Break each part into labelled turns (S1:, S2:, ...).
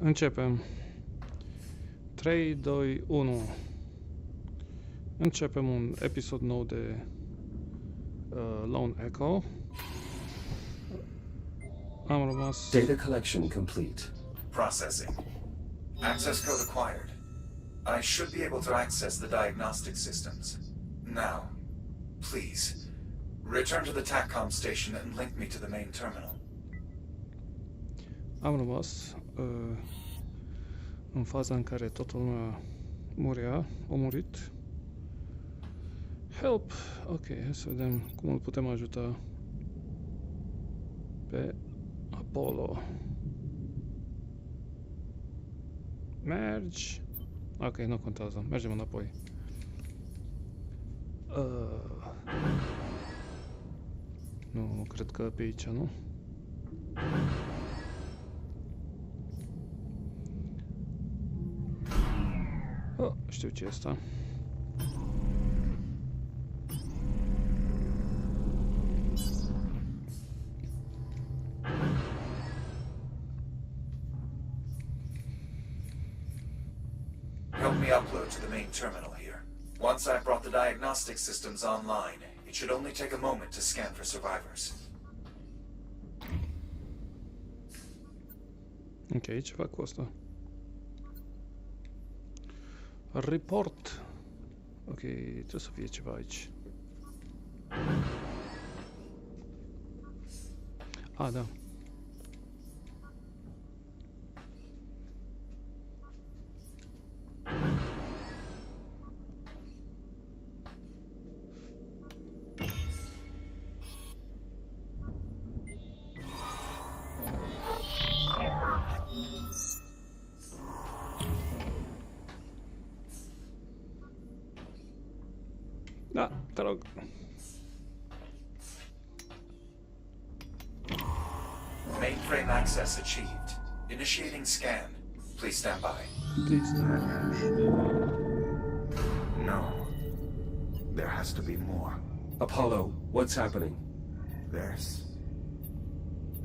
S1: Începem. 3, 2, 1. Începem un episod nou de Lone Echo. Am rămas...
S2: Data collection complete.
S3: Processing. Access code acquired. I should be able to access the diagnostic systems. Now, please, return to the TACCOM station and link me to the main terminal.
S1: Am rămas în faza în care totul lumea murea, a murit. Help! Ok, hai să vedem cum îl putem ajuta pe Apollo. Mergi! Ok, nu contează, mergem înapoi. Nu cred că pe aici, nu? Oh, știu ce e asta.
S3: Help me upload to the main terminal here. Once I've brought the diagnostic systems online, it should only take a moment to scan for survivors.
S1: Ok, ce fac cu asta? Report. Ok, trebuie să fie ceva aici. Ah, da. Da, te rog.
S3: Mainframe access achieved. Initiating scan. Please stand by.
S1: Please.
S3: No. There has to be more.
S2: Apollo, what's happening?
S3: There's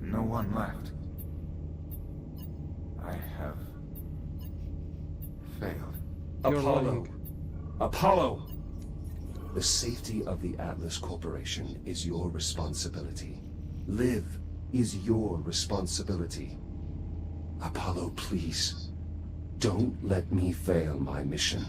S3: no one left. I have failed.
S1: You're
S2: Apollo.
S1: lying.
S2: Apollo! The safety of the Atlas Corporation is your responsibility. Live is your responsibility. Apollo, please, don't let me fail my mission.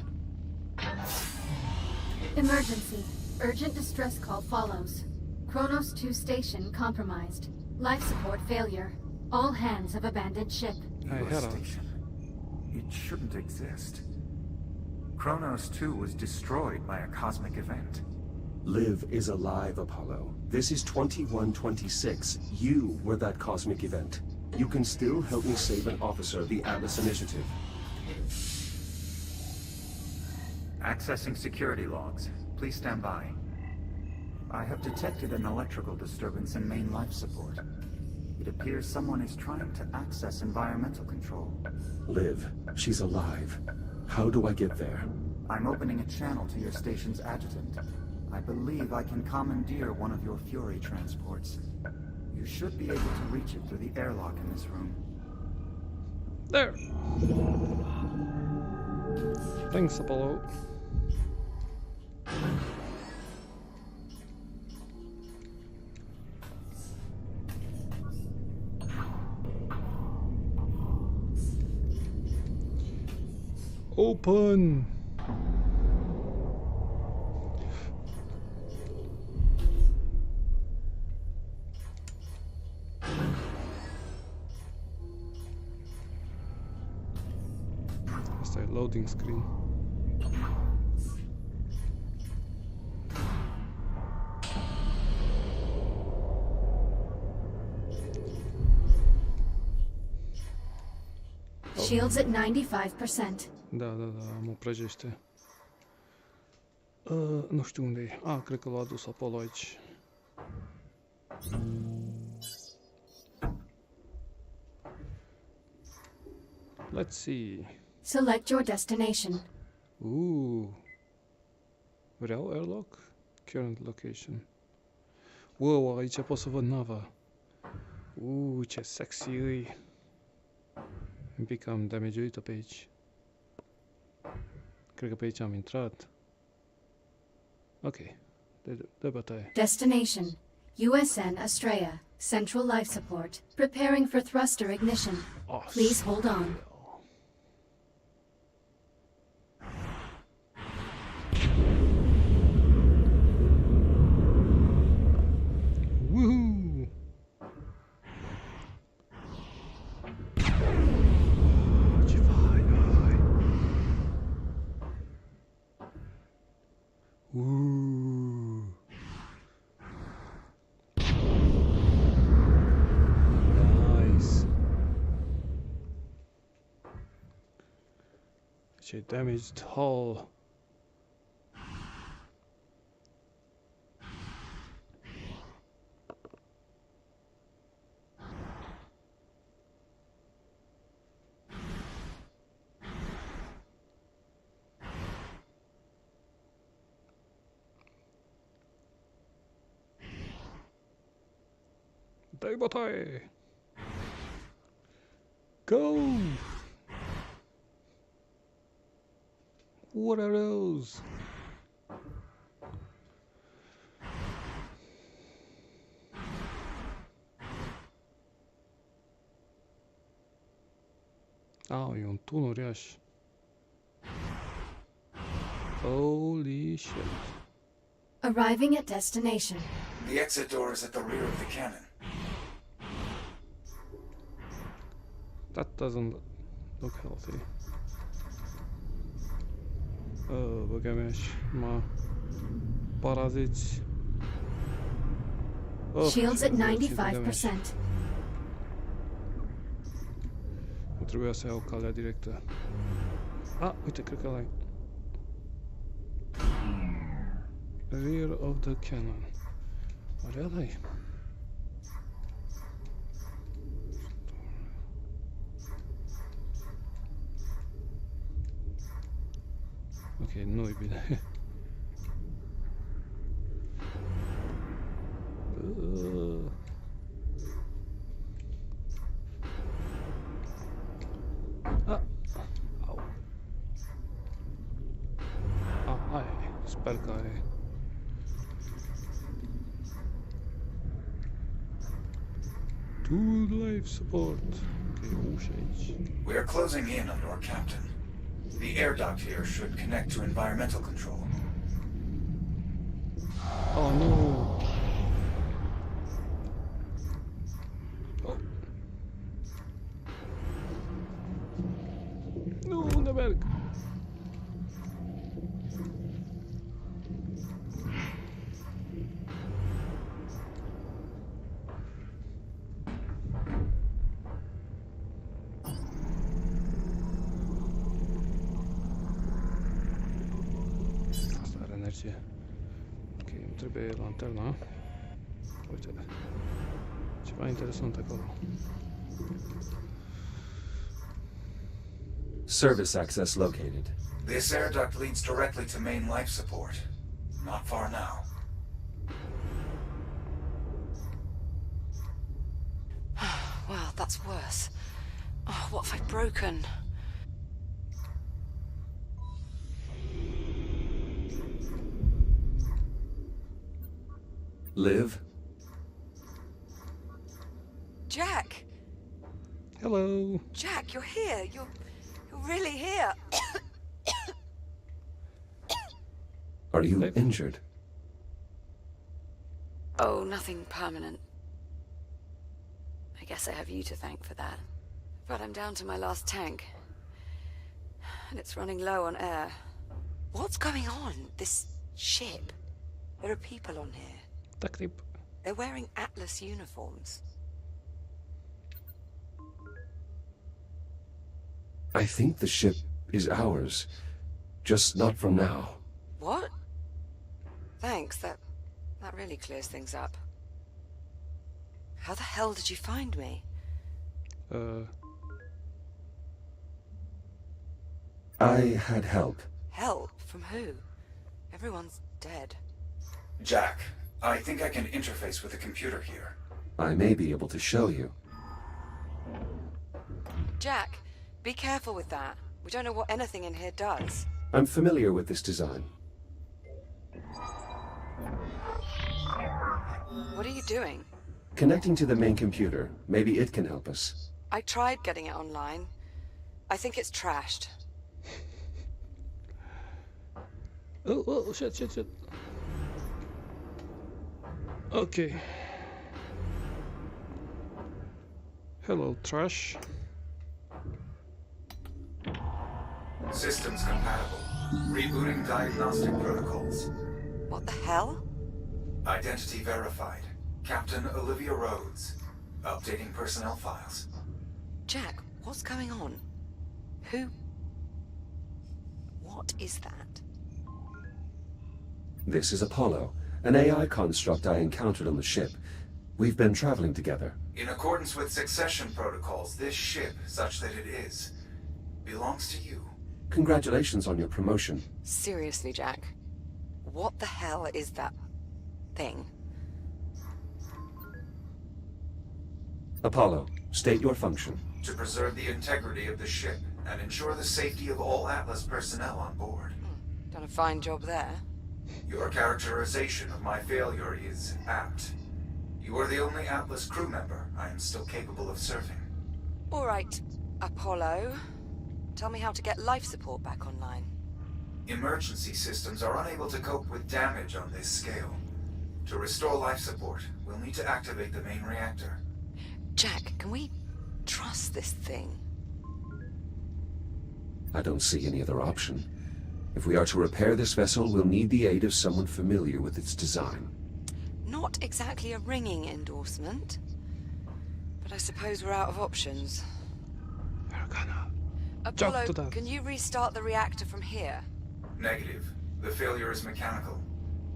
S4: Emergency. Urgent distress call follows. Kronos 2 station compromised. Life support failure. All hands have abandoned ship.
S1: Hai, Hera.
S3: Station. It shouldn't exist. Kronos 2 was destroyed by a cosmic event.
S2: Liv is alive, Apollo. This is 2126. You were that cosmic event. You can still help me save an officer of the Atlas Initiative.
S3: Accessing security logs. Please stand by. I have detected an electrical disturbance in main life support. It appears someone is trying to access environmental control.
S2: Liv, she's alive. How do I get there?
S3: I'm opening a channel to your station's adjutant. I believe I can commandeer one of your Fury transports. You should be able to reach it through the airlock in this room.
S1: There. Thanks, Apollo. Open. Asta e loading screen.
S4: Shields at 95%.
S1: Da, mă prăjește. Nu știu unde e. Ah, cred că l-a adus Apollo aici. Let's see.
S4: Select your destination.
S1: Vreau airlock? Current location. Wow, aici pot să văd nava. Ce sexy îi. Implicam damage uită pe aici. Cred că pe aici am intrat. Ok. De bătaie.
S4: Destination: USN Astraea. Central life support. Preparing for thruster ignition.
S1: Oh,
S4: Please hold on.
S1: Woohoo! Ce fain, hai! Nice. Ce damaged hull. Dai bătaie! Go! What are those? Ah, e un tun uriaș. Holy shit.
S4: Arriving at destination.
S3: The exit door is at the rear of the cannon.
S1: That doesn't look healthy. Oh, băga mea și paraziți. Oh,
S4: Shields at 95%.
S1: Nu trebuia să iau calea directă. Ah, uite, cred că ăla-i. Rear of the cannon. Oare ăla-i? Ok, nu-i bine. Ah! Au. Ah, hai, sper că ai. To life support. Ok, ușa aici.
S3: We are closing in on your captain. The air duct here should connect to environmental control.
S1: Oh no! Oh. Nu, unde merg? Asta are energie. Ok, îmi trebuie lanterna. Uite, ceva interesant acolo.
S2: Service access located.
S3: This air duct leads directly to main life support. Not far now.
S5: Well, that's worse. Oh, what have I broken?
S2: Liv?
S5: Jack!
S1: Hello!
S5: Jack, you're here. You're really here.
S2: Are you
S1: Liv?
S2: injured?
S5: Oh, nothing permanent. I guess I have you to thank for that. But I'm down to my last tank. And it's running low on air. What's going on? This ship? There are people on here.
S1: Takrib.
S5: They're wearing Atlas uniforms.
S2: I think the ship is ours. Just not from now.
S5: What? Thanks, that really clears things up. How the hell did you find me?
S2: I had help.
S5: Help? From who? Everyone's dead.
S3: Jack, I think I can interface with the computer here.
S2: I may be able to show you.
S5: Jack, Be careful with that. We don't know what anything in here does.
S2: I'm familiar with this design.
S5: What are you doing?
S2: Connecting to the main computer. Maybe it can help us.
S5: I tried getting it online. I think it's trashed.
S1: Oh, shit. Okay. Hello, trash.
S3: Systems compatible. Rebooting diagnostic protocols.
S5: What the hell?
S3: Identity verified. Captain Olivia Rhodes. Updating personnel files.
S5: Jack, what's going on? Who? What is that?
S2: This is Apollo, an AI construct I encountered on the ship. We've been traveling together.
S3: In accordance with succession protocols, this ship, such that it is, belongs to you.
S2: Congratulations on your promotion.
S5: Seriously, Jack. What the hell is that thing?
S2: Apollo, state your function.
S3: To preserve the integrity of the ship and ensure the safety of all Atlas personnel on board.
S5: Done a fine job there.
S3: Your characterization of my failure is apt. You are the only Atlas crew member I am still capable of serving.
S5: All right, Apollo. Tell me how to get life support back online.
S3: Emergency systems are unable to cope with damage on this scale. To restore life support, we'll need to activate the main reactor.
S5: Jack, can we trust this thing?
S2: I don't see any other option. If we are to repair this vessel, we'll need the aid of someone familiar with its design.
S5: Not exactly a ringing endorsement, but I suppose we're out of options.
S1: We're gonna jump
S5: Apollo,
S1: to that.
S5: can you restart the reactor from here?
S3: Negative. The failure is mechanical.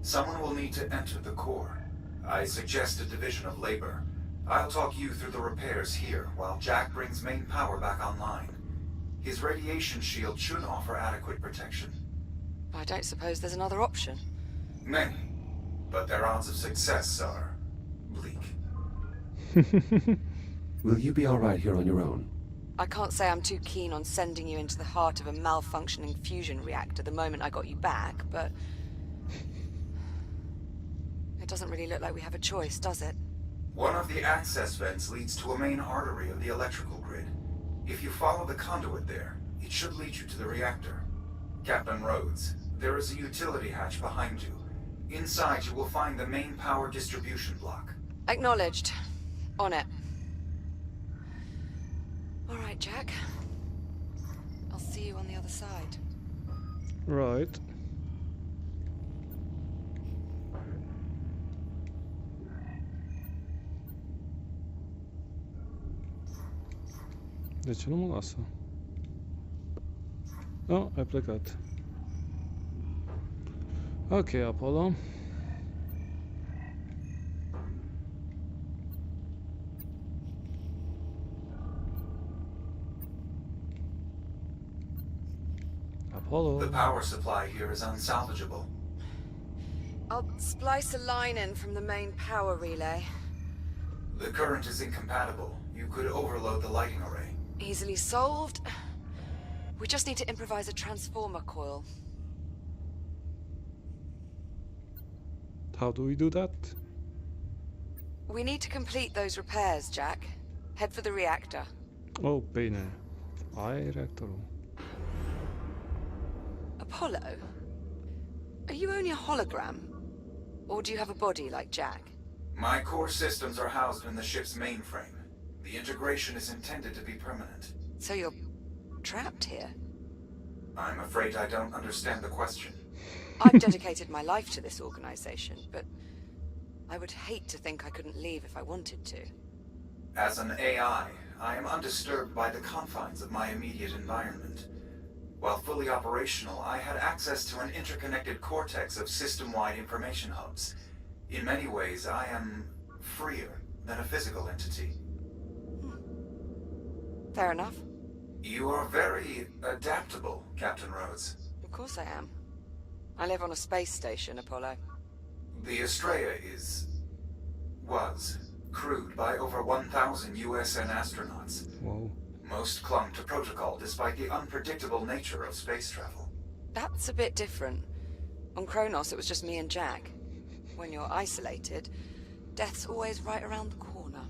S3: Someone will need to enter the core. I suggest a division of labor. I'll talk you through the repairs here, while Jack brings main power back online. His radiation shield should offer adequate protection.
S5: I don't suppose there's another option.
S3: Many, but their odds of success are bleak.
S2: Will you be all right here on your own?
S5: I can't say I'm too keen on sending you into the heart of a malfunctioning fusion reactor the moment I got you back, but... It doesn't really look like we have a choice, does it?
S3: One of the access vents leads to a main artery of the electrical grid. If you follow the conduit there, it should lead you to the reactor. Captain Rhodes, there is a utility hatch behind you. Inside you will find the main power distribution block.
S5: Acknowledged. On it. All right, Jack. I'll see you on the other side.
S1: Right. De ce nu mă lasă? Oh, ai plecat. Ok, Apollo. Apollo.
S3: The power supply here is unsalvageable.
S5: I'll splice a line in from the main power relay.
S3: The current is incompatible. You could overload the lighting array.
S5: Easily solved. We just need to improvise a transformer coil.
S1: How do we do that?
S5: We need to complete those repairs, Jack. Head for the reactor.
S1: Oh, bine. Ai reactorul.
S5: Apollo? Are you only a hologram? Or do you have a body like Jack?
S3: My core systems are housed in the ship's mainframe. The integration is intended to be permanent.
S5: So you're trapped here?
S3: I'm afraid I don't understand the question.
S5: I've dedicated my life to this organization, but I would hate to think I couldn't leave if I wanted to.
S3: As an AI, I am undisturbed by the confines of my immediate environment. While fully operational, I had access to an interconnected cortex of system-wide information hubs. In many ways, I am freer than a physical entity.
S5: Fair enough.
S3: You are very adaptable, Captain Rhodes.
S5: Of course I am. I live on a space station, Apollo.
S3: The Estrella was crewed by over 1,000 USN astronauts.
S1: Wow.
S3: Most clung to protocol despite the unpredictable nature of space travel.
S5: That's a bit different. On Kronos, it was just me and Jack. When you're isolated, death's always right around the corner.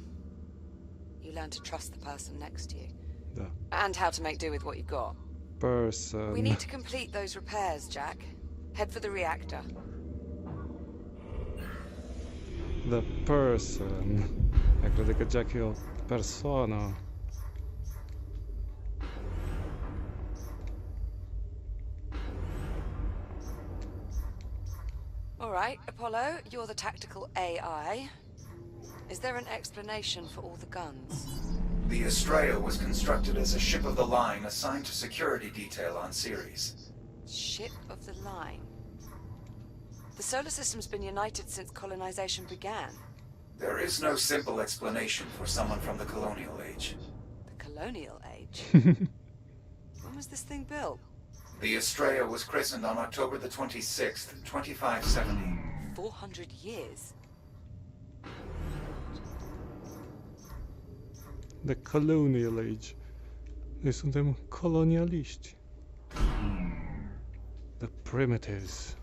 S5: You learn to trust the person next to you.
S1: The
S5: And how to make do with what you've got.
S1: person.
S5: We need to complete those repairs, Jack. Head for the reactor.
S1: The person. Jak credo che Jackie persona.
S5: All right, Apollo, you're the tactical AI. Is there an explanation for all the guns?
S3: The Estrella was constructed as a ship of the line assigned to security detail on Ceres.
S5: Ship of the line. The solar system's been united since colonization began.
S3: There is no simple explanation for someone from the colonial age.
S5: The colonial age? When was this thing built?
S3: The Estrella was christened on October the 26th, 2570.
S5: 400 years.
S1: The colonial age. Noi suntem colonialiști. The primitives.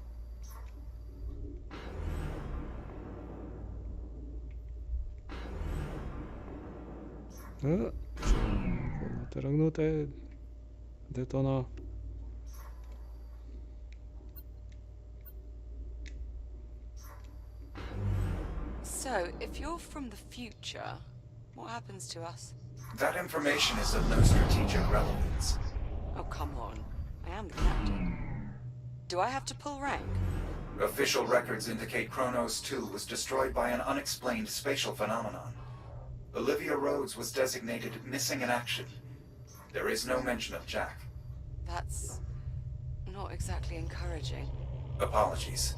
S1: Trăgnute. Detona.
S5: So, if you're from the future, what happens to us?
S3: That information is of no strategic relevance.
S5: Oh, come on. I am the captain. Do I have to pull rank?
S3: Official records indicate Kronos 2 was destroyed by an unexplained spatial phenomenon. Olivia Rhodes was designated missing in action. There is no mention of Jack.
S5: That's not exactly encouraging.
S3: Apologies.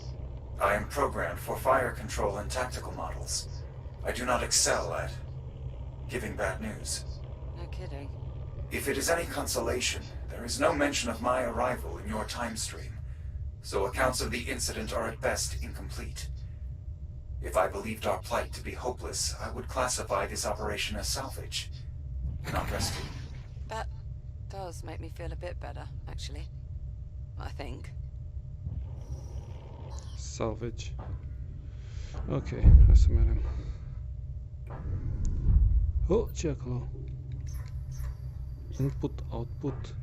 S3: I am programmed for fire control and tactical models. I do not excel at giving bad news.
S5: No kidding.
S3: If it is any consolation, there is no mention of my arrival in your time stream, so accounts of the incident are at best incomplete. If I believed our plight to be hopeless, I would classify this operation as salvage, not rescue.
S5: That does make me feel a bit better, actually. I think.
S1: Salvage. Ok, hai să mergem. Oh, ce acolo? Input, output.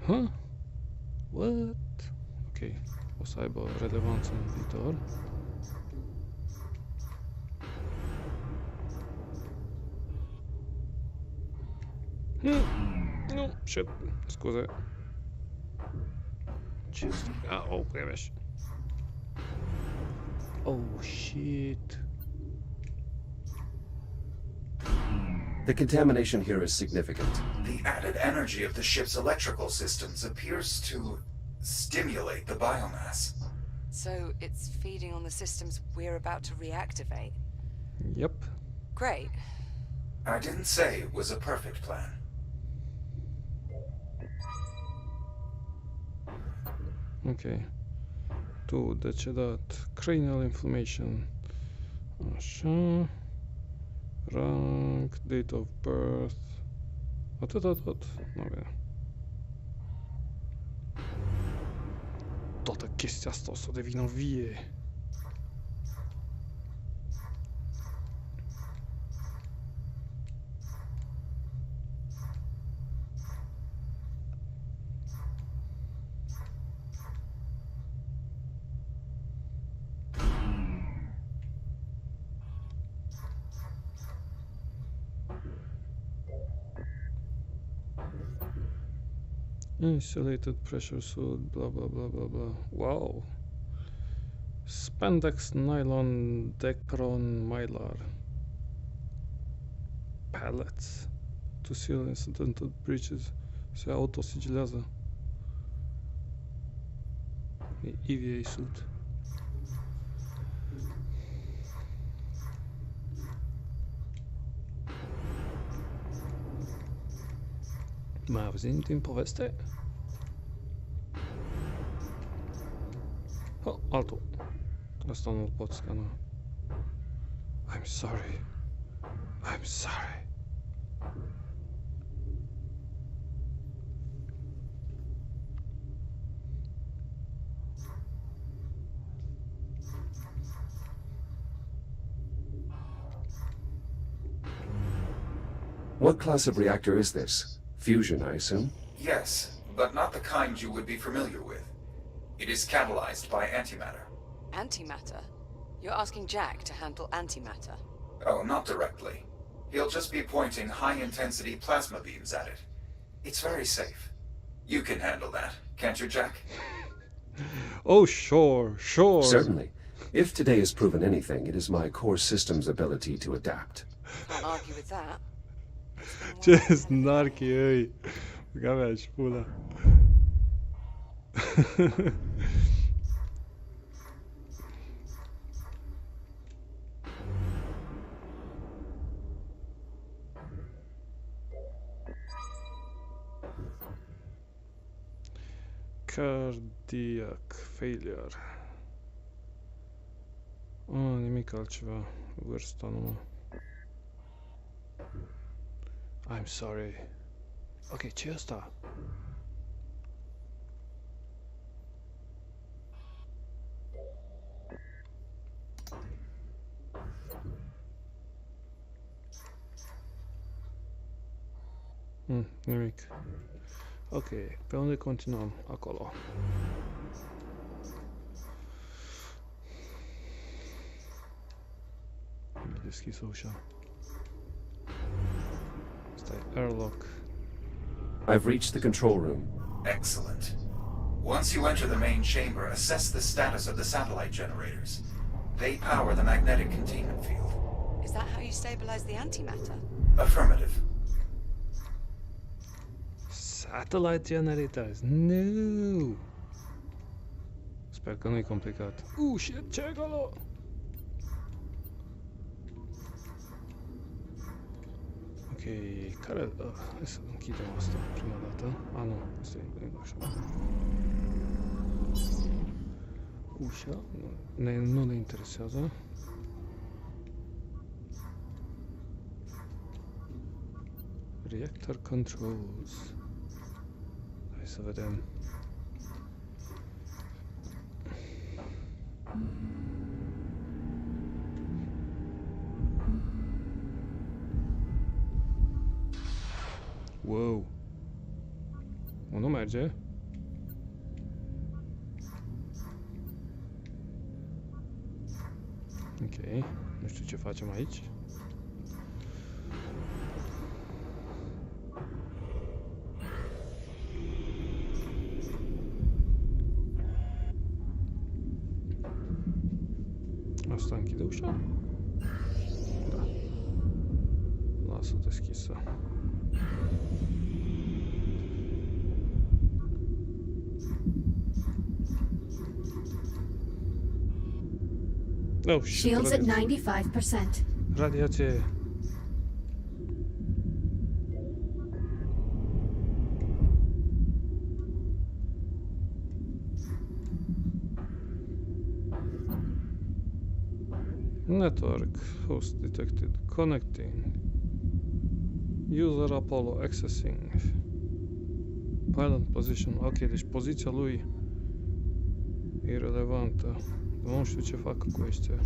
S1: Huh? What? Ok, o să aibă relevanță în viitor. No, shit, scuze. Ce oh, primești. Oh, shit.
S2: The contamination here is significant.
S3: The added energy of the ship's electrical systems appears to stimulate the biomass.
S5: So it's feeding on the systems we're about to reactivate.
S1: Yep.
S5: Great.
S3: I didn't say it was a perfect plan.
S1: Ok. Tu, decedat. Cranial inflammation. Așa. Rank, date of birth. Atât. Nu avea. Toată chestia asta o să devină vie. Insulated pressure suit, blah blah blah blah blah. Wow. Spandex nylon Decron mylar. Pallets. To seal incidental breaches. Se autosigilează. E EVA suit. Mai auzit din poveste? Oh, altul. Asta nu-l pot scana. I'm sorry. I'm sorry.
S2: What class of reactor is this? Fusion, I assume?
S3: Yes, but not the kind you would be familiar with. It is catalyzed by antimatter.
S5: Antimatter? You're asking Jack to handle antimatter?
S3: Oh, not directly. He'll just be pointing high-intensity plasma beams at it. It's very safe. You can handle that, can't you, Jack?
S1: Oh, sure, sure.
S2: Certainly. If today has proven anything, it is my core system's ability to adapt.
S5: Can't argue with that.
S1: Ce snarchi ei. Băga mea și pula. Cardiac failure. Nimic altceva. Vârsta numai. I'm sorry. Ok, ce e asta? Nimic. Ok, pe unde continuăm? Acolo. Am deschis ușa. Stai, airlock.
S2: I've reached the control room.
S3: Excellent. Once you enter the main chamber, assess the status of the satellite generators. They power the magnetic containment field.
S5: Is that how you stabilize the antimatter?
S3: Affirmative.
S1: Satellite generators. No. Sper că nu e complicat. Shit, ce acolo? Ok, care... hai să închidem asta prima dată. Nu, asta e așa. Ușa, nu ne interesează. Reactor controls. Hai să vedem. Wow. Nu merge. Ok, nu știu ce facem aici. Asta închide ușa? Da. Lasă deschisă. Oh, shit.
S4: Shields at 95%.
S1: Radiație. Network host detected. Connecting. User Apollo accessing. Pilot position. Ok, deci poziția lui e irelevantă. Nu știu ce fac cu ăștia.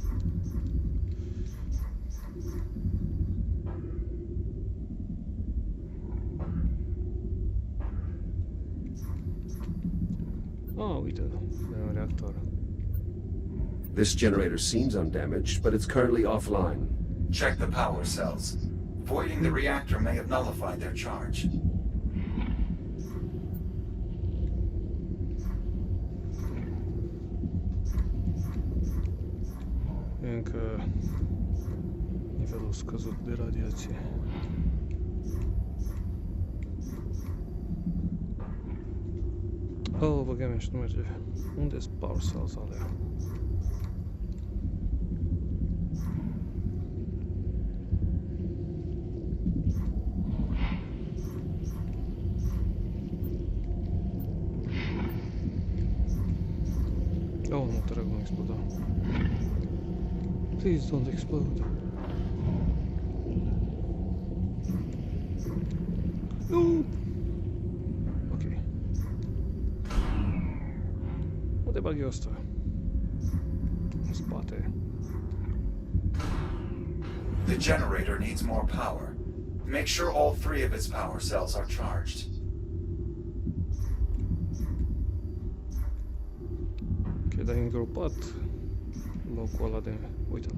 S1: Uite, e un reactor.
S2: This generator seems undamaged, but it's currently offline.
S3: Check the power cells. Voiding the reactor may have nullified their charge.
S1: E încă nivelul scăzut de radiație. Băga mea și nu merge. Unde-s power cells alea? Nu, te rog, nu exploda. Please don't explode. Nu! Ok. Unde bag eu asta? În spate.
S3: The generator needs more power. Make sure all 3 of its power cells are charged.
S1: Ok, dar e îngropat locul ăla de... Uite-l.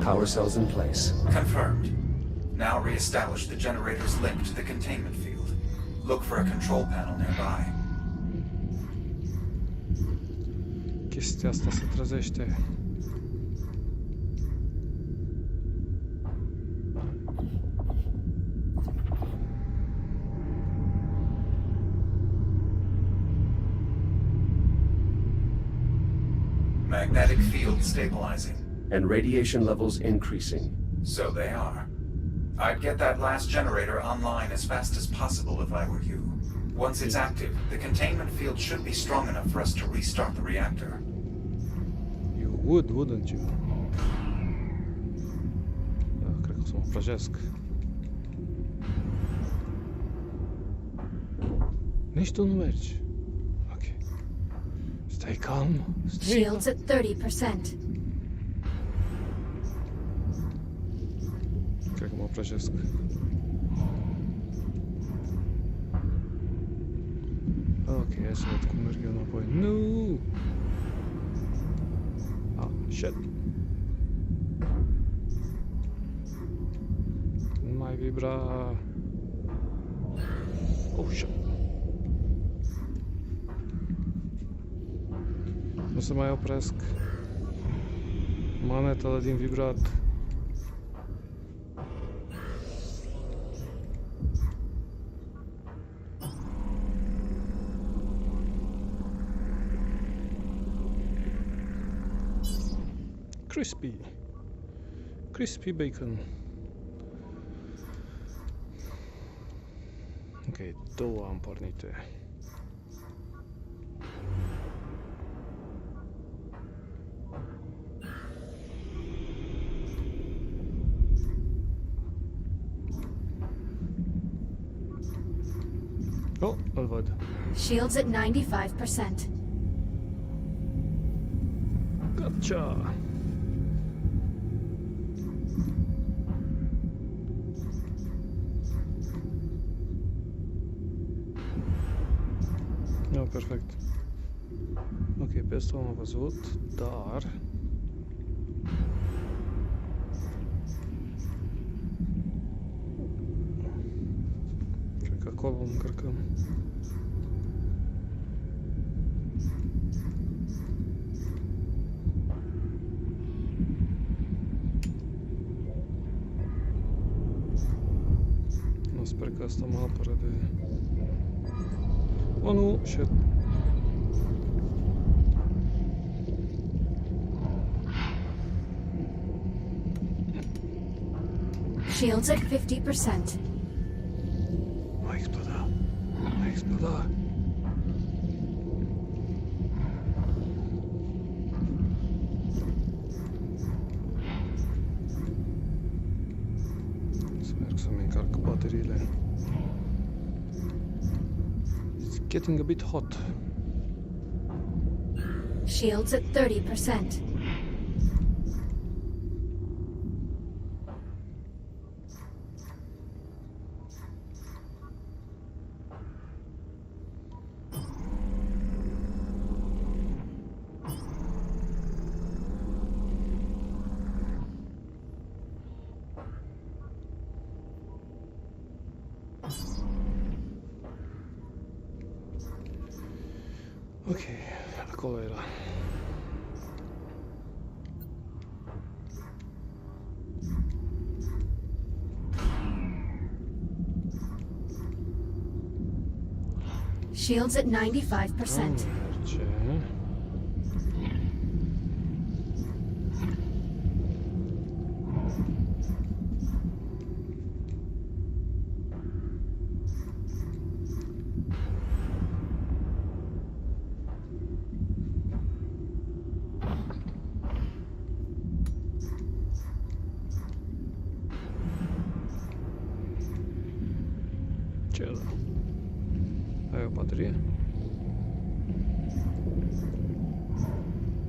S2: Power cells in place.
S3: Confirmed. Now re-establish the generator's link to the containment field. Look for a control panel nearby.
S1: Chestia asta se trezește.
S3: Magnetic field stabilizing.
S2: And radiation levels increasing.
S3: So they are. I'd get that last generator online as fast as possible if I were you. Once it's active, the containment field should be strong enough for us to restart the reactor.
S1: You would, wouldn't you? Da, cred că o să mă prăjesc. Nici tu nu mergi. Ok. Stay calm. Stay calm.
S4: Shields at 30%.
S1: Cred că mă prăjesc. Ok, hai să văd cum merg eu înapoi. Nu! Ah, shit. Nu mai vibra. Oh, shit. Nu se mai opresc. Maneta din vibrat. Crispy bacon. Ok, 2 am pornite. Oh, îl văd.
S4: Shields at 95%.
S1: Gotcha! No, perfect. Ok, pe asta am văzut, dar... Cred că acolo încărcăm. Nu, sper că asta mă apără de... Oh nu, shit.
S4: Shields at 50%.
S1: Va exploda. Va exploda. Sper să-mi încarc bateriile. Getting a bit hot.
S4: Shields at 30%.
S1: Ok, acolo era.
S4: Shields at 95%.
S1: Merge. Ce ăla? Ai o baterie?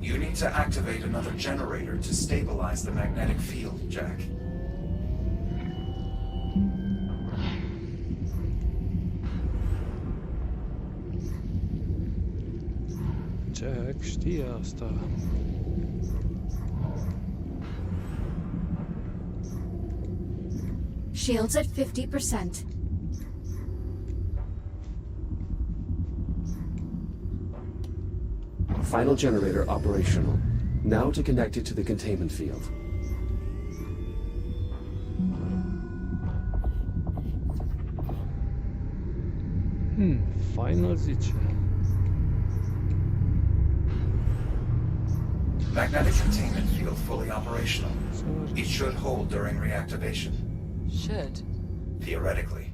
S3: You need to activate another generator to stabilize the magnetic field, Jack.
S1: Jack, știe asta.
S4: Shields at 50%.
S2: Final generator operational. Now to connect it to the containment field.
S1: Final zice.
S3: Magnetic containment field fully operational. It should hold during reactivation.
S5: Should.
S3: Theoretically.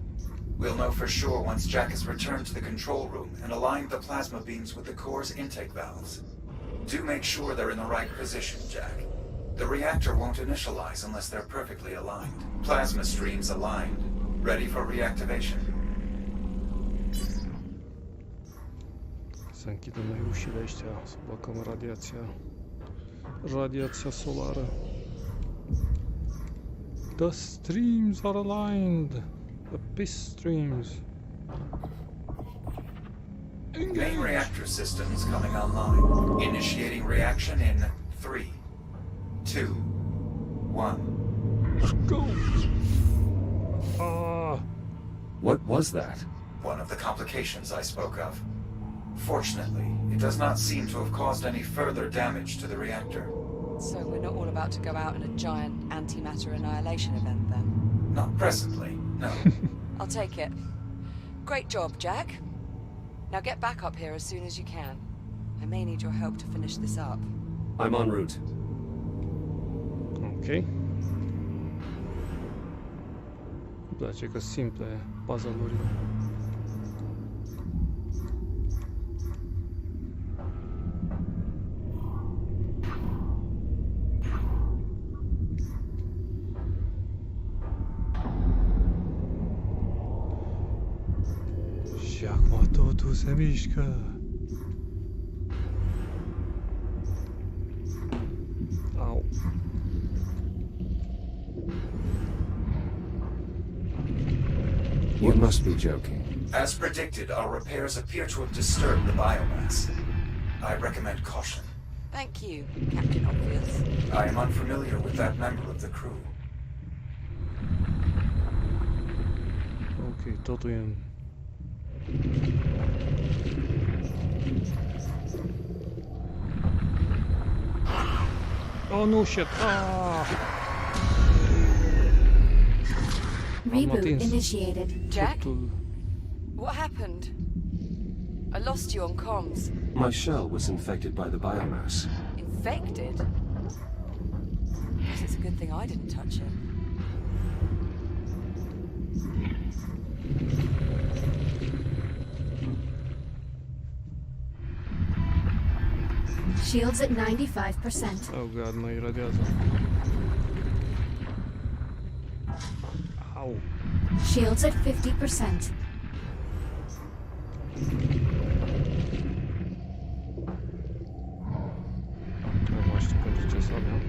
S3: We'll know for sure once Jack has returned to the control room and aligned the plasma beams with the core's intake valves. Do make sure they're in the right position, Jack. The reactor won't initialize unless they're perfectly aligned. Plasma streams aligned. Ready for reactivation.
S1: Să închidem noi ușile ăștia, să blocăm radiația solară. The streams are aligned. The peace streams.
S3: Main reactor systems coming online. Initiating reaction in 3, 2, 1.
S1: Let's go.
S2: What was that?
S3: One of the complications I spoke of. Fortunately, it does not seem to have caused any further damage to the reactor.
S5: So we're not all about to go out in a giant antimatter annihilation event then?
S3: Not presently, no.
S5: I'll take it. Great job, Jack. Now get back up here as soon as you can. I may need your help to finish this up.
S2: I'm en route.
S1: Ok. Îmi place că simple puzzle-urile. Și acum totul se mișcă. Au.
S2: You must be joking.
S3: As predicted, our repairs appear to have disturbed the biomass. I recommend caution.
S5: Thank you, Captain Obvious.
S3: I am unfamiliar with that member of the crew.
S1: Ok, totul e în... Oh no, shit!
S4: Reboot initiated.
S5: Jack? What happened? I lost you on comms.
S2: My shell was infected by the biomass.
S5: Infected? Guess it's a good thing I didn't touch it.
S4: Shields at 95%.
S1: Oh god, mă iradiază. Au.
S4: Shields at 50%.
S1: Nu mai știu pentru ce să aveam.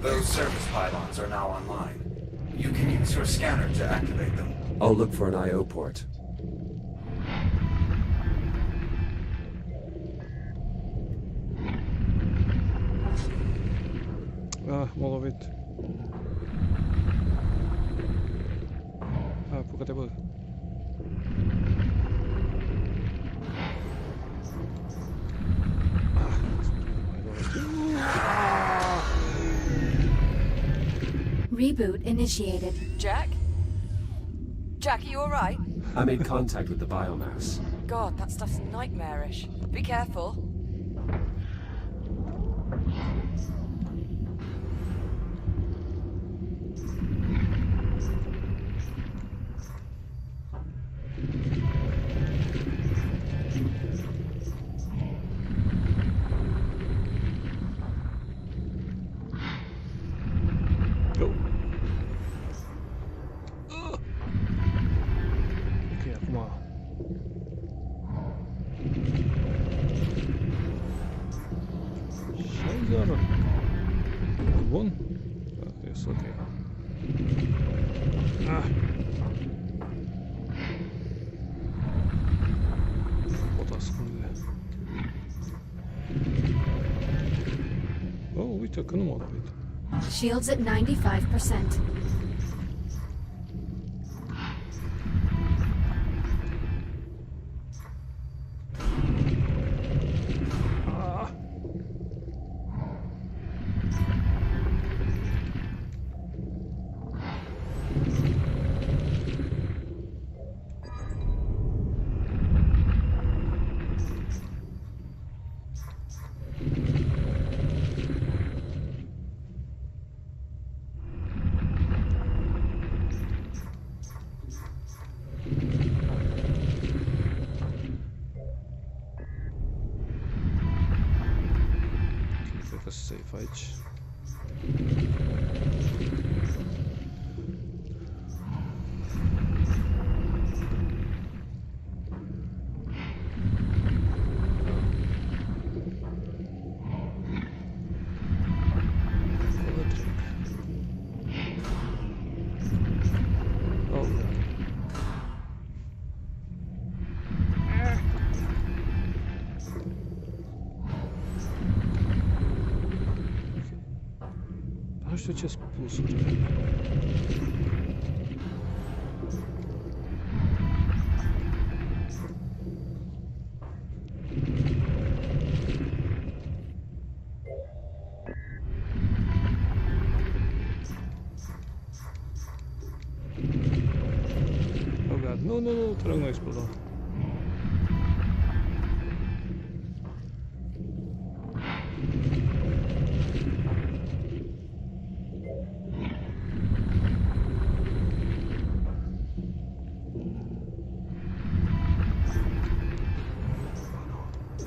S3: Those service pylons are now online. You can use your scanner to activate them.
S2: I'll look for an I/O port.
S1: Ah, m-a lovit. Apucă-te, bă.
S4: Reboot initiated.
S5: Jack? Jack, are you alright?
S2: I made contact with the biomass.
S5: God, that stuff's nightmarish. Be careful.
S1: Scheiße. Bun. Da, jest ok. Pot ascunde. Oh, uite că nu m-a oprit.
S4: Shields at 95%.
S1: Cred că safe aici. Acolo trec. Oh, da. Nu știu ce spusurile. Oh god, nu, nu, nu, te rog, nu exploda.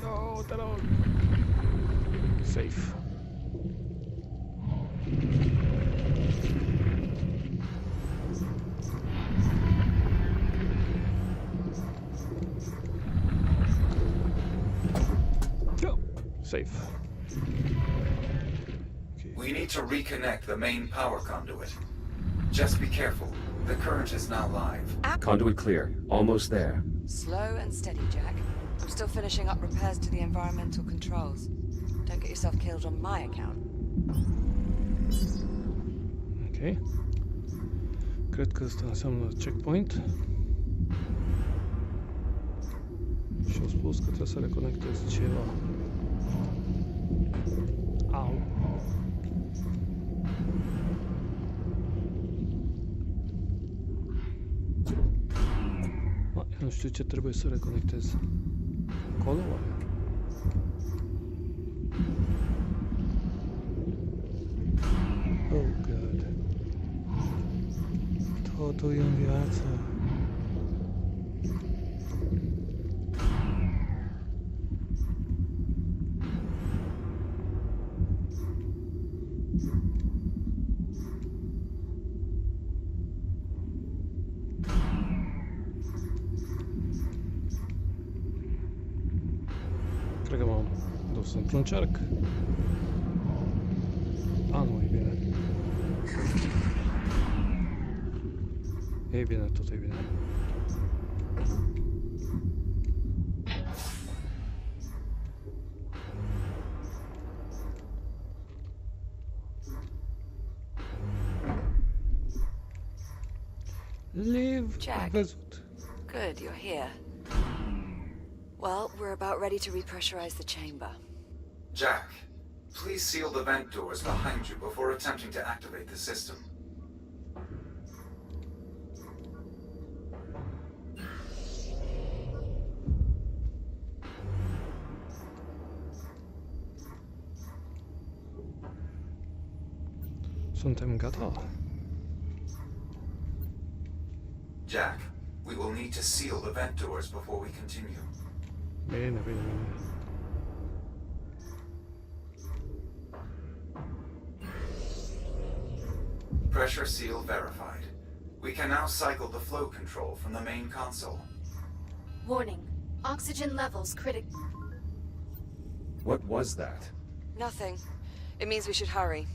S1: No, te rog. Safe. Go. Safe. Okay.
S3: We need to reconnect the main power conduit. Just be careful. The current is now live.
S2: Conduit clear. Almost there.
S5: Slow and steady, Jack. I'm still finishing up repairs to the environmental controls. Don't get yourself killed on my account.
S1: Ok. Cred că asta înseamnă checkpoint. Și au spus că trebuie să reconectez ceva. Au. Nu știu ce trebuie să reconectez. Acolo oare? Oh god. Totul e în viață. Cred că m-am dus într-un cerc. A, nu, e bine. E bine, tot e bine. Liv,
S5: Jack.
S1: am văzut.
S5: Good, you're here. Well, we're about ready to repressurize the chamber.
S3: Jack, please seal the vent doors behind you before attempting to activate the system.
S1: Suntem gata.
S3: Jack, we will need to seal the vent doors before we continue.
S1: Bine, bine, bine.
S3: Pressure seal verified. We can now cycle the flow control from the main console.
S4: Warning. Oxygen levels critical.
S2: What was that?
S5: Nothing. It means we should hurry.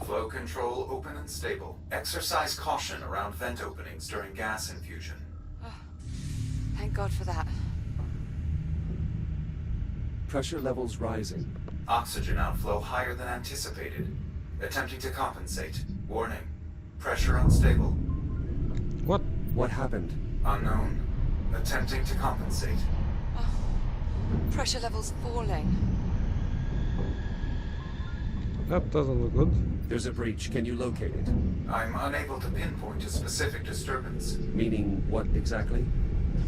S3: Flow control open and stable. Exercise caution around vent openings during gas infusion.
S5: Thank God for that.
S2: Pressure levels rising.
S3: Oxygen outflow higher than anticipated. Attempting to compensate. Warning. Pressure unstable.
S1: What?
S2: What happened?
S3: Unknown. Attempting to compensate.
S5: Pressure levels falling.
S1: That doesn't look good.
S2: There's a breach. Can you locate it?
S3: I'm unable to pinpoint a specific disturbance.
S2: Meaning what exactly?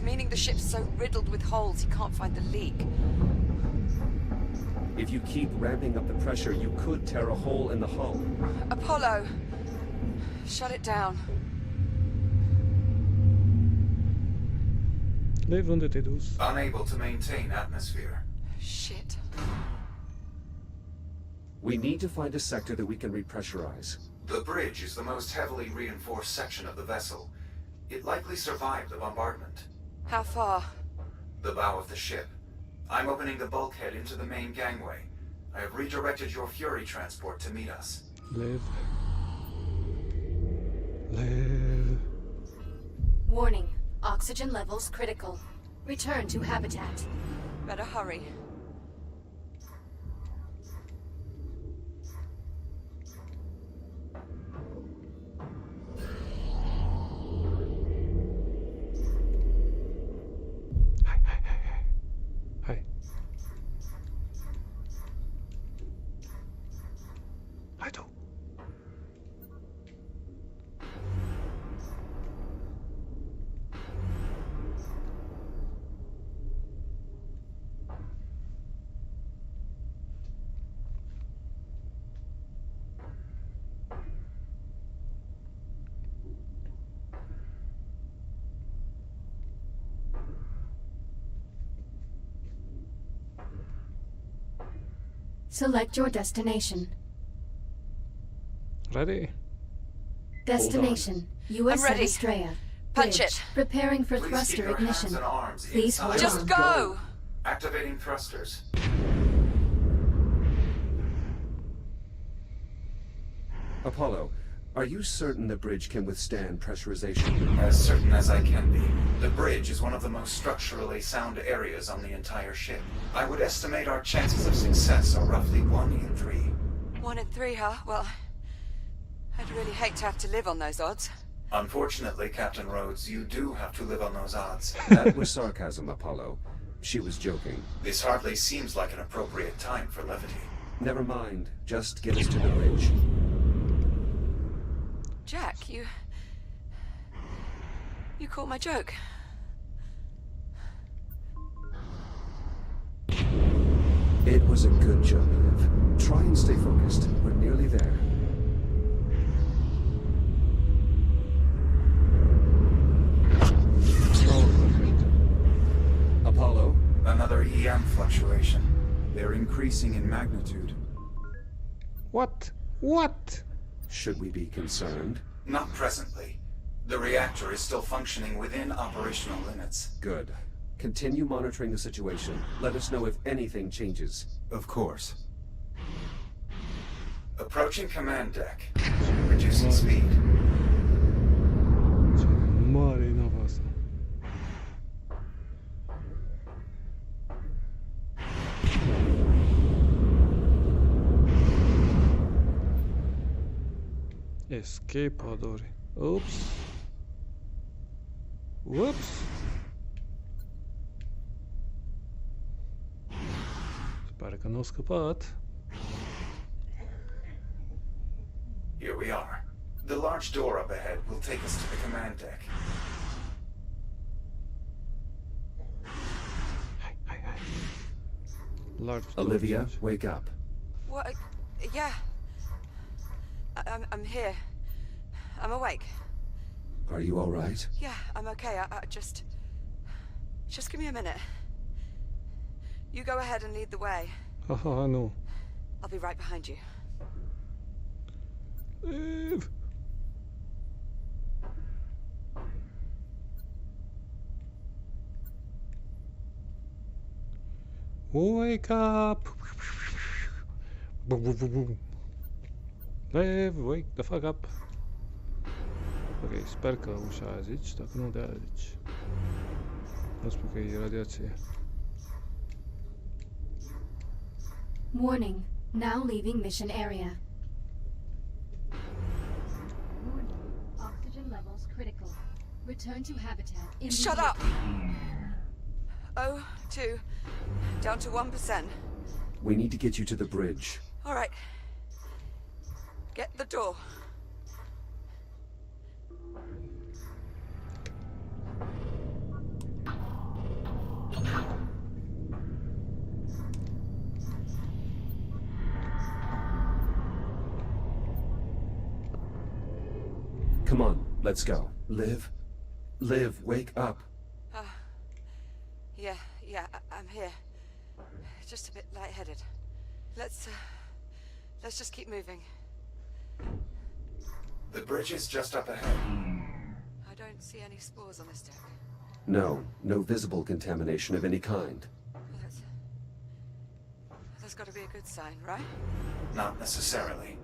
S5: Meaning the ship's so riddled with holes he can't find the leak.
S2: If you keep ramping up the pressure, you could tear a hole in the hull.
S5: Apollo! Shut it down.
S1: Levende T2.
S3: Unable to maintain atmosphere.
S5: Shit.
S2: We need to find a sector that we can repressurize.
S3: The bridge is the most heavily reinforced section of the vessel. It likely survived the bombardment.
S5: How far?
S3: The bow of the ship. I'm opening the bulkhead into the main gangway. I have redirected your Fury transport to meet us.
S1: Live. Live.
S4: Warning. Oxygen levels critical. Return to habitat.
S5: Better hurry.
S1: Hi. Hi, do.
S4: Select your destination.
S1: Ready?
S4: Destination. U.S.
S5: I'm ready.
S4: Editarea.
S5: Punch
S4: Bridge.
S5: it.
S4: Preparing for
S3: Please keep
S4: thruster
S3: your hands
S4: ignition.
S3: and arms
S4: Please
S3: inside.
S4: hold
S5: Just
S4: on.
S5: go!
S3: Activating thrusters.
S2: Apollo, are you certain the bridge can withstand pressurization?
S3: As certain as I can be. The bridge is one of the most structurally sound areas on the entire ship. I would estimate our chances of success are roughly 1 in 3.
S5: 1 in 3, huh? Well, I'd really hate to have to live on those odds.
S3: Unfortunately, Captain Rhodes, you do have to live on those odds.
S2: That was sarcasm, Apollo. She was joking.
S3: This hardly seems like an appropriate time for levity.
S2: Never mind. Just get us to the bridge.
S5: Jack, you caught my joke.
S2: It was a good joke, Liv. Try and stay focused. We're nearly there. Apollo?
S3: Another EM fluctuation. They're increasing in magnitude.
S1: What? What?
S2: Should we be concerned?
S3: Not presently. The reactor is still functioning within operational limits.
S2: Good. Continue monitoring the situation. Let us know if anything changes.
S3: Of course. Approaching command deck. Reducing speed.
S1: Mare na vossa. Escapador. Oops. Whoops. Spero che non ho scappato.
S3: Here we are. The large door up ahead will take us to the command deck.
S1: Hi. Large
S2: Olivia,
S1: doors.
S2: wake up.
S5: What? Yeah. I'm here. I'm awake.
S2: Are you all right?
S5: Yeah, I'm okay. I just give me a minute. You go ahead and lead the way.
S1: Haha, no.
S5: I'll be right behind you.
S1: Live. Wake up! Boom, boom, boom, boom. Liv, wake the fuck up! Ok, sper că ușa aia zici, dacă nu de aia zici. Nu spun că e radiație.
S4: Warning. Now leaving mission area. Warning. Oxygen levels critical. Return to habitat immediately.
S5: Shut up! 0-2. Down to 1%.
S2: We need to get you to the bridge.
S5: All right. Get the door.
S2: Come on, let's go. Liv? Liv, wake up.
S5: Yeah, I'm here. Just a bit lightheaded. Let's just keep moving.
S3: The bridge is just up ahead.
S5: I don't see any spores on this deck.
S2: No visible contamination of any kind.
S5: Well, that's got to be a good sign, right?
S3: Not necessarily.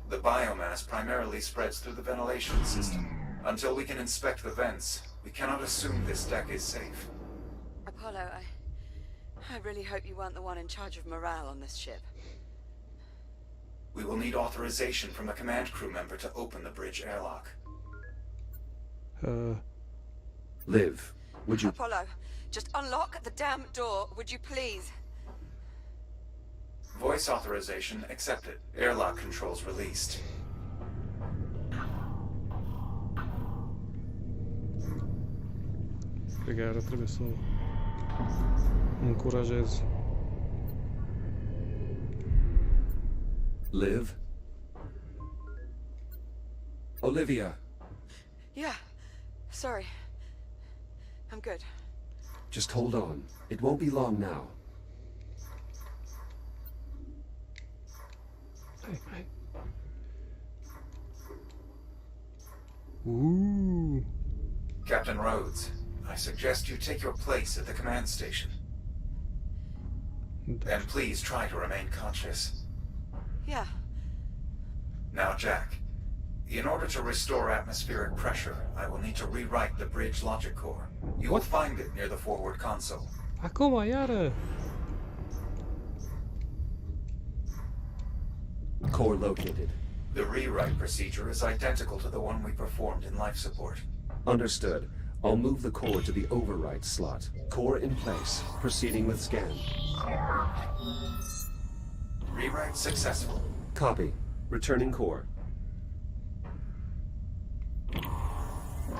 S3: The biomass primarily spreads through the ventilation system. Until we can inspect the vents, we cannot assume this deck is safe.
S5: Apollo, I really hope you weren't the one in charge of morale on this ship.
S3: We will need authorization from a command crew member to open the bridge airlock.
S2: Liv, would you...
S5: Apollo, just unlock the damn door, would you please?
S3: Voice authorization accepted. Airlock controls released.
S1: Cred că iară trebuie să încurajez.
S2: Liv? Olivia?
S5: Yeah, sorry. I'm good.
S2: Just hold on. It won't be long now.
S1: Hai. Ooh.
S3: Captain Rhodes, I suggest you take your place at the command station. And please try to remain conscious.
S5: Yeah.
S3: Now, Jack, in order to restore atmospheric pressure, I will need to rewrite the bridge logic core. You will find it near the forward console.
S1: Acum, iară!
S2: Core located.
S3: The rewrite procedure is identical to the one we performed in life support.
S2: Understood. I'll move the core to the overwrite slot. Core in place. Proceeding with scan.
S3: Rewrite successful.
S2: Copy. Returning core.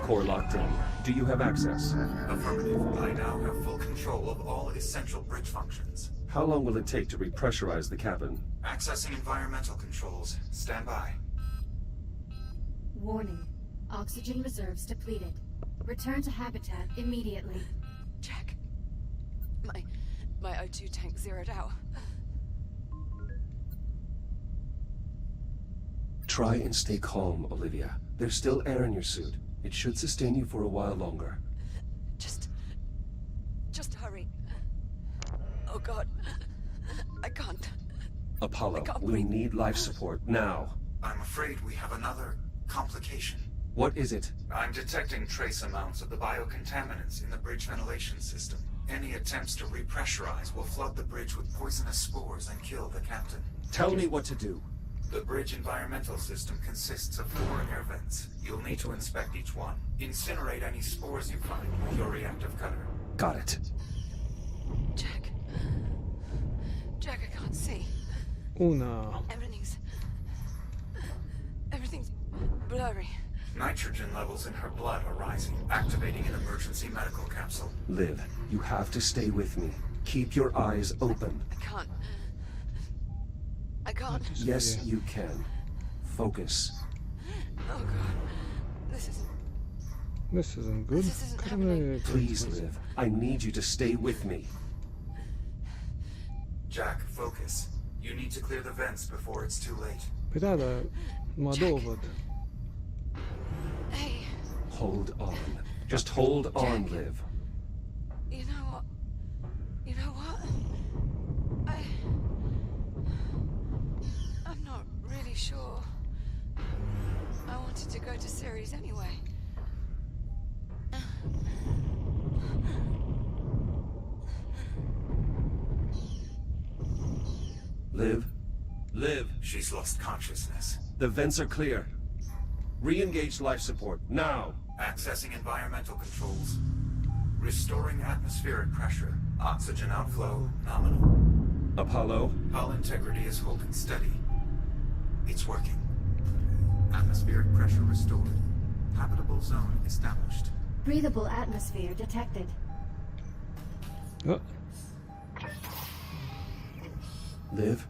S2: Core locked in. Do you have access?
S3: Affirmative. I now have full control of all essential bridge functions.
S2: How long will it take to repressurize the cabin?
S3: Accessing environmental controls. Stand by.
S4: Warning. Oxygen reserves depleted. Return to habitat immediately.
S5: Jack. My O2 tank zeroed out.
S2: Try and stay calm, Olivia. There's still air in your suit. It should sustain you for a while longer.
S5: Just hurry. Oh God. I can't.
S2: Apollo,
S5: can't
S2: we
S5: breathe.
S2: need life support now.
S3: I'm afraid we have another complication.
S2: What is it?
S3: I'm detecting trace amounts of the biocontaminants in the bridge ventilation system. Any attempts to repressurize will flood the bridge with poisonous spores and kill the captain.
S2: Tell me what to do.
S3: The bridge environmental system consists of 4 air vents. You'll need to inspect each one. Incinerate any spores you find with your reactive cutter.
S2: Got it.
S5: Jack, I can't see.
S1: Una.
S5: Everything's blurry.
S3: Nitrogen levels in her blood are rising, activating an emergency medical capsule.
S2: Liv, you have to stay with me. Keep your eyes open.
S5: I can't.
S2: Yes, you can. Focus.
S5: Oh God.
S1: This isn't good.
S5: This isn't
S1: Care
S5: happening.
S2: Please, Liv. I need you to stay with me.
S3: Jack, focus. You need to clear the vents before it's too late.
S1: Păi da, dar mă două văd.
S5: Hey,
S2: Hold on. Just hold on, Liv.
S5: you know what? to go to Ceres anyway.
S2: Liv? Liv,
S3: She's lost consciousness.
S2: the vents are clear. Re-engage life support, now!
S3: Accessing environmental controls. Restoring atmospheric pressure. Oxygen outflow nominal.
S2: Apollo?
S3: Hull integrity is holding steady. It's working. Atmospheric pressure restored. Habitable zone established.
S4: Breathable atmosphere detected.
S1: Oh,
S2: Liv?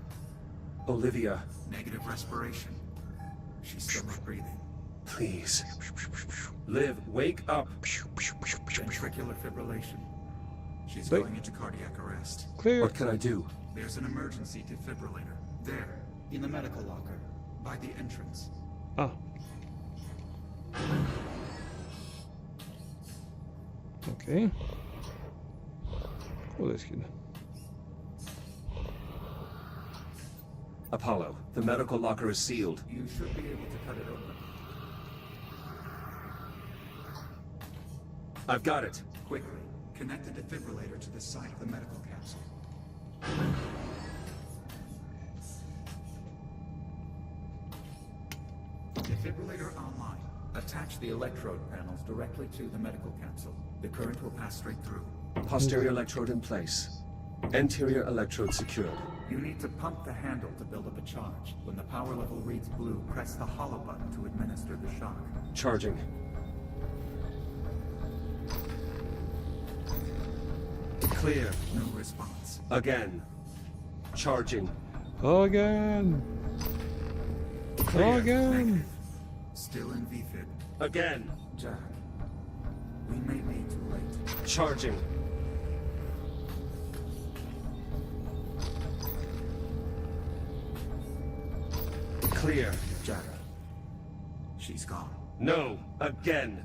S2: Olivia,
S3: Negative respiration. She's still not breathing.
S2: please. Liv, wake up!
S3: Ventricular fibrillation. She's
S1: Wait.
S3: going into cardiac arrest.
S1: clear.
S2: What can I do?
S3: There's an emergency defibrillator. There, in the medical locker, by the entrance.
S1: Ah. Okej. Och det skulle.
S2: Apollo, the medical locker is sealed.
S3: You should be able to cut it open.
S2: I've got it.
S3: Quickly, connect the defibrillator to the side of the medical capsule. Defibrillator online. Attach the electrode panels directly to the medical capsule. The current will pass straight through.
S2: Posterior electrode in place. Anterior electrode secured.
S3: You need to pump the handle to build up a charge. When the power level reads blue, press the hollow button to administer the shock.
S2: Charging. Clear.
S3: No response.
S2: Again. Charging.
S1: Again.
S2: Clear.
S1: Again.
S3: Negative. Still in VFib.
S2: Again.
S3: Jack, we may be too late.
S2: Charging. Clear.
S3: Jack, she's gone.
S2: No. Again.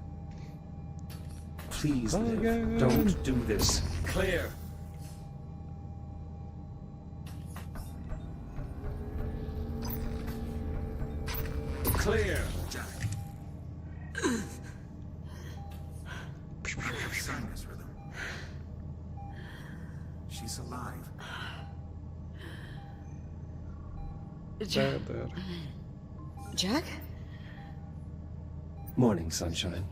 S2: Please, Liv.
S1: Again.
S2: Don't do this. Clear. Clear.
S3: Jack. Sinus rhythm. She's alive.
S1: Där, där.
S5: Jack?
S2: Morning, sunshine.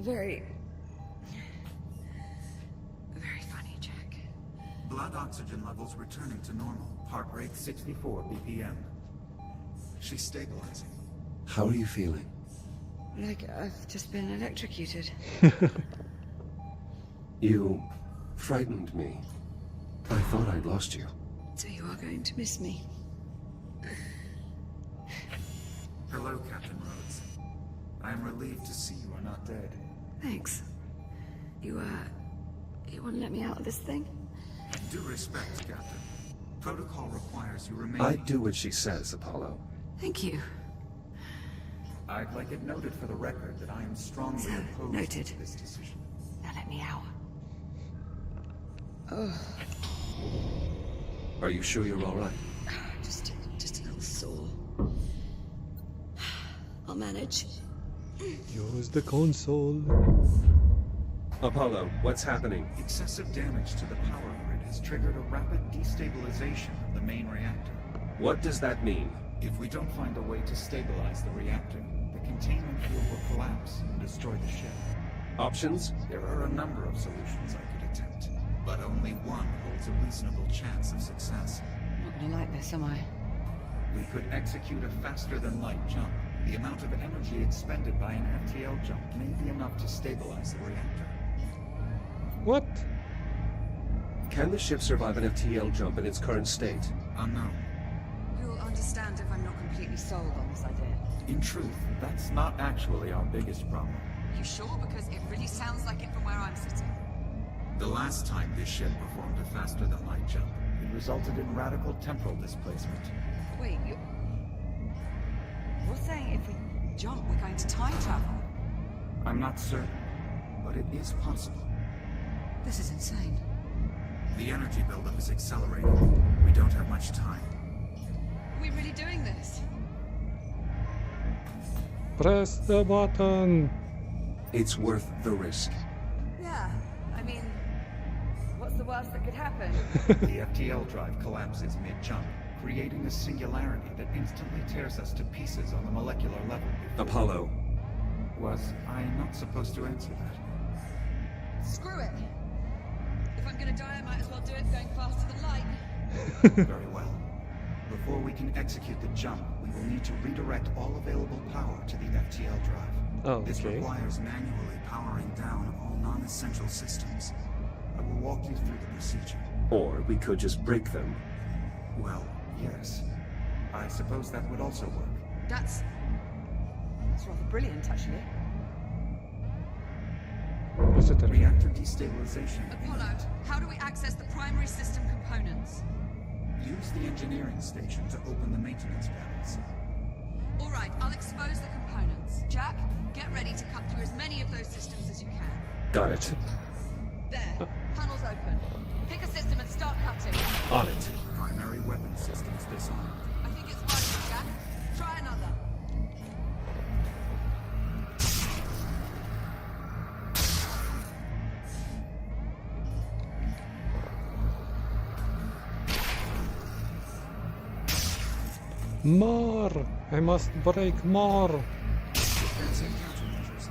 S5: Very funny, Jack.
S3: Blood oxygen levels returning to normal. Heart rate 64 BPM. She's stabilizing.
S2: How are you feeling?
S5: Like I've just been electrocuted.
S2: You frightened me. I thought I'd lost you.
S5: So you are going to miss me.
S3: Hello, Captain Rhodes. I am relieved to see you are not dead.
S5: Thanks. You wouldn't let me out of this thing?
S3: Due respect, Captain. Protocol requires you remain...
S2: I do what she says, Apollo.
S5: Thank you.
S3: I'd like it noted for the record that I am strongly
S5: So,
S3: opposed
S5: noted.
S3: to this decision.
S5: Now let me out. Oh,
S2: Are you sure you're all right?
S5: just a little sore. I'll manage.
S1: Use the console.
S2: Apollo, what's happening?
S3: Excessive damage to the power grid has triggered a rapid destabilization of the main reactor.
S2: What does that mean?
S3: If we don't find a way to stabilize the reactor, the containment field will collapse and destroy the ship.
S2: Options?
S3: There are a number of solutions I could attempt, but only one holds a reasonable chance of success.
S5: I'm not gonna like this, am I?
S3: We could execute a faster-than-light jump. The amount of energy expended by an FTL jump may be enough to stabilize the reactor.
S1: What?
S2: Can the ship survive an FTL jump in its current state?
S3: Unknown.
S5: You'll understand if I'm not completely sold on this idea.
S3: In truth, that's not actually our biggest problem.
S5: You sure? Because it really sounds like it from where I'm sitting.
S3: The last time this ship performed a faster-than-light jump, it resulted in radical temporal displacement.
S5: Wait, you're saying if we jump, we're going to time travel?
S3: I'm not certain, but it is possible.
S5: This is insane.
S3: The energy buildup is accelerating. We don't have much time.
S5: Are we really doing this?
S1: Press the button.
S2: It's worth the risk.
S5: Yeah, I mean, what's the worst that could happen?
S3: The FTL drive collapses mid-jump, creating a singularity that instantly tears us to pieces on the molecular level.
S2: Apollo,
S3: Was I not supposed to answer that?
S5: Screw it. If I'm gonna die, I might as well do it going faster than light.
S3: Very well. Before we can execute the jump, we will need to redirect all available power to the FTL drive.
S1: Oh,
S3: This
S1: okay.
S3: requires manually powering down all non-essential systems. I will walk you through the procedure.
S2: or we could just break them.
S3: Well, yes. I suppose that would also work.
S5: That's rather brilliant, actually.
S1: Is it a
S3: Reactor destabilization.
S5: Apollo, how do we access the primary system components?
S3: Use the engineering station to open the maintenance panels.
S5: All right, I'll expose the components. Jack, get ready to cut through as many of those systems as you can.
S2: Got it.
S5: There, panels open. Pick a system and start cutting.
S2: On it.
S3: Primary weapon systems disarmed.
S5: I think it's working, Jack. Try another.
S1: more? I must break more.
S3: Defensive countermeasures.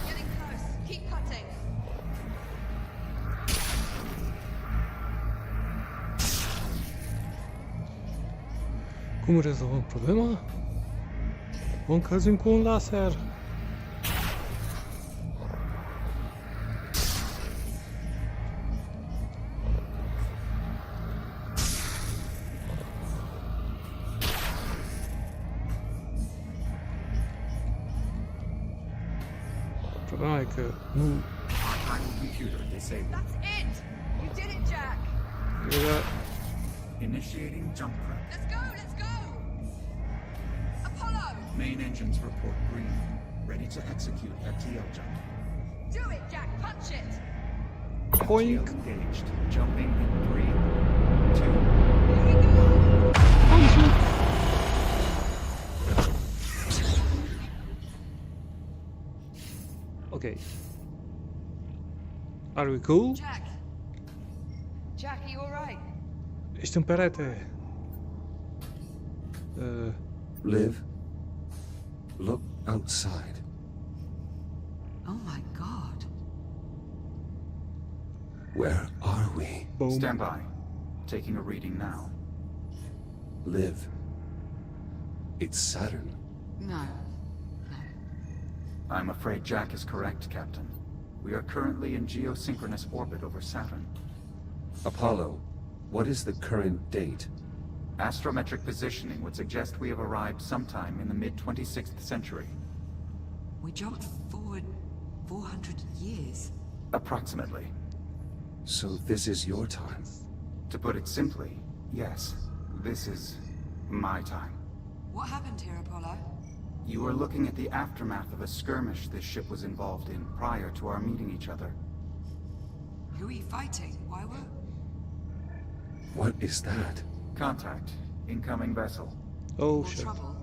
S5: Getting close. Keep cutting.
S1: Como resolver um problema? Um casinho com um laser. O problema é que no
S3: Archival computer disabled.
S5: That's it! You did it, Jack!
S3: Initiating jump prep.
S5: Let's go, let's go! Apollo!
S3: Main engines report green. Ready to execute FTL jump.
S5: Do it, Jack! Punch it!
S1: Boink.
S3: FTL engaged. Jumping in 3, 2.
S5: Here we go!
S1: Okay. Are we cool?
S5: Jack! Jack, are you alright?
S1: Isto é um perete.
S2: Liv, look outside.
S5: Oh my god.
S2: Where are we?
S1: Boom.
S3: Stand by. Taking a reading now.
S2: Liv, it's Saturn.
S5: No.
S3: I'm afraid Jack is correct, Captain. We are currently in geosynchronous orbit over Saturn.
S2: Apollo, what is the current date?
S3: Astrometric positioning would suggest we have arrived sometime in the mid-26th century.
S5: We jumped forward 400 years.
S3: Approximately.
S2: So this is your time.
S3: To put it simply, yes, this is my time.
S5: What happened here, Apollo?
S3: You are looking at the aftermath of a skirmish this ship was involved in prior to our meeting each other.
S5: Who are you fighting? Why were...
S2: What is that?
S3: Contact. Incoming vessel.
S1: Oh
S5: More
S1: shit.
S5: trouble?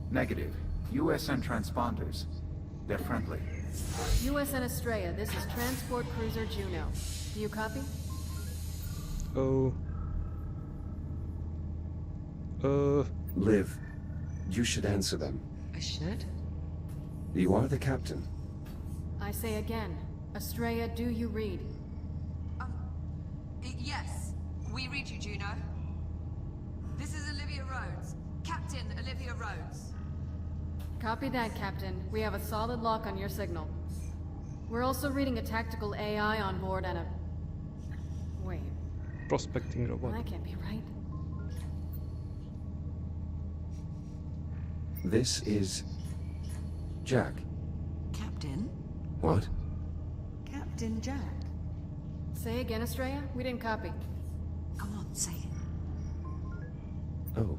S3: Negative. USN transponders. They're friendly.
S4: USN Estrella, this is Transport Cruiser Juno. Do you copy?
S1: Oh.
S2: Liv, you should answer them.
S5: I should?
S2: You are the captain.
S4: I say again, Estrella, do you read?
S5: Yes. We read you, Juno. This is Olivia Rhodes. Captain Olivia Rhodes.
S4: Copy that, Captain. We have a solid lock on your signal. We're also reading a tactical AI on board and a... Wait,
S1: Prospecting robot.
S4: that can't be right.
S2: This is Jack.
S5: Captain?
S2: What?
S5: Captain Jack.
S4: Say again, Estrella? We didn't copy.
S5: Come on, say it.
S2: Oh.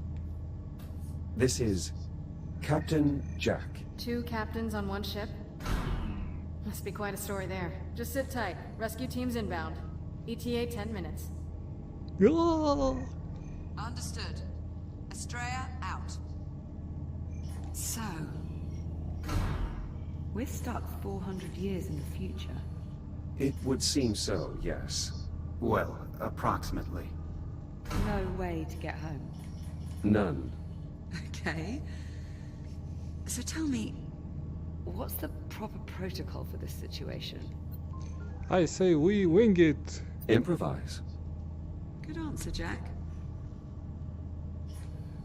S2: This is Captain Jack.
S4: 2 captains on 1 ship? Must be quite a story there. Just sit tight. Rescue team's inbound. ETA 10 minutes.
S1: Oh.
S5: Understood. Estrella out. So, We're stuck 400 years in the future.
S2: It would seem so, yes.
S6: Well, approximately.
S5: No way to get home.
S2: None.
S5: Okay. So tell me, what's the proper protocol for this situation?
S1: I say we wing it.
S2: Improvise.
S5: Good answer, Jack.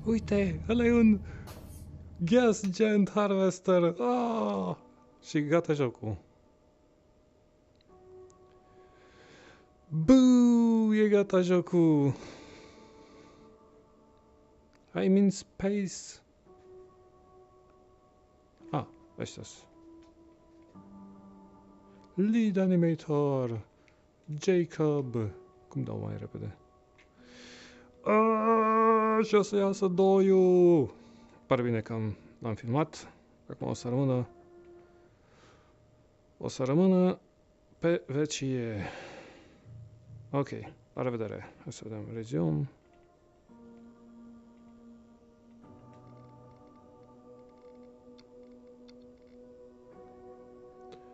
S1: Uite, ăla e un gas giant harvester. Ah! Și gata jocul. Buu, e gata jocul. I'm in space. Ah, ăștia-s. Lead animator. Jacob. Cum dau mai repede? Și o să iasă doiul. Pare bine că l-am filmat. Acum o să rămână pe vecie. Ok, la revedere. Hai să vedem resume.